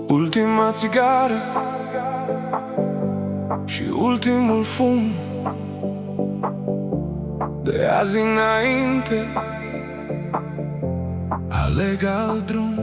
Ultima țigară și ultimul fum. De azi înainte aleg alt drum.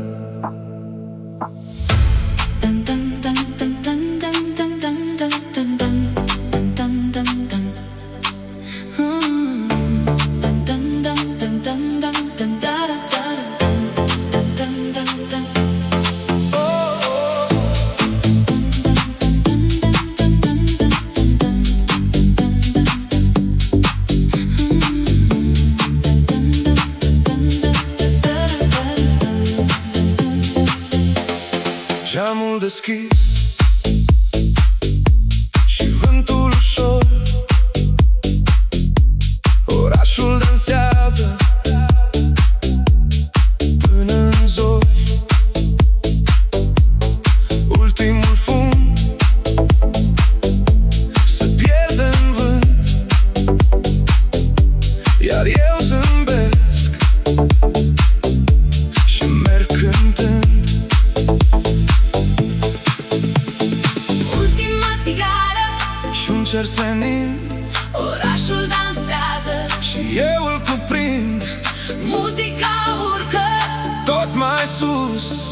Geamul deschis și vântul ușor, orașul dansează până în zori. Ultimul fum se pierde în vânt, iar eu zâmbesc și merg cântând. Și un cer senin, orașul dansează și eu îl cuprind. Muzica urcă Tot mai sus,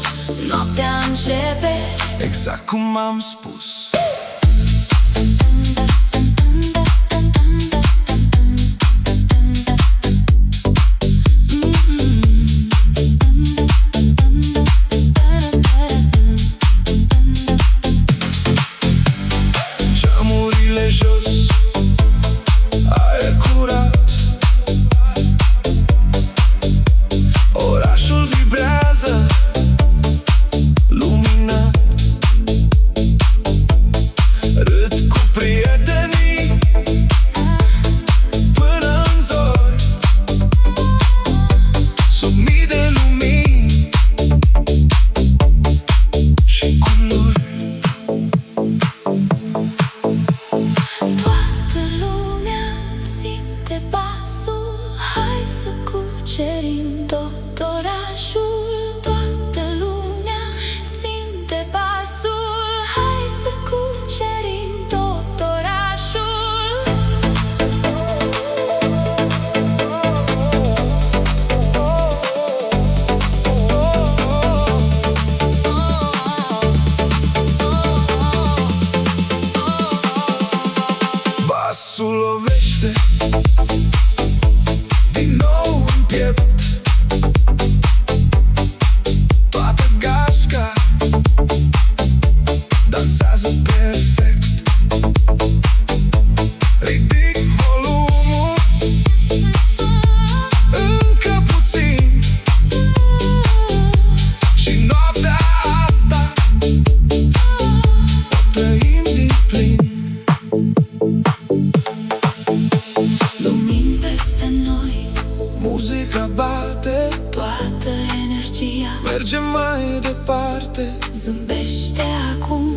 noaptea începe exact cum am spus. Geamurile jos, aer curat, orașul vibrează, luminat. Râd cu prietenii până în zori, sub mii de lumini și culori. Toată lumea simte pasul, hai să cucerim tot orașul. Toată lumea simte pasul, hai să cucerim tot orașul. Basul lovește din nou în piept, toată gașca dansează perfect. Ridic volumul încă puțin și noaptea asta o trăim din plin. Lumini peste noi, Muzica bate, toată energia mergem mai departe. zâmbește acum.